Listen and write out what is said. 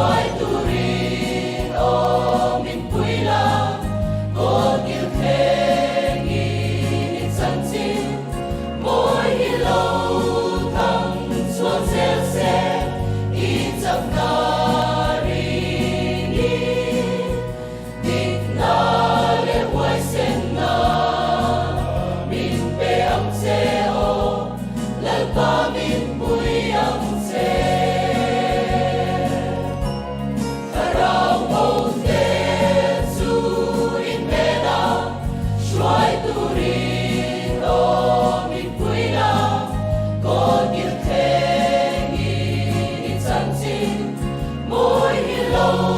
xoay turin o min puila có kiêu thế nghi chân chim mỗi hi lâu thăng xuống rêu xe y chậm na ri nghi địch na lệ hoài sen na min pe âm xe o lal pa min bui âm xe turin o min puila có kiêu thế nghi chân chim mỗi hi lâu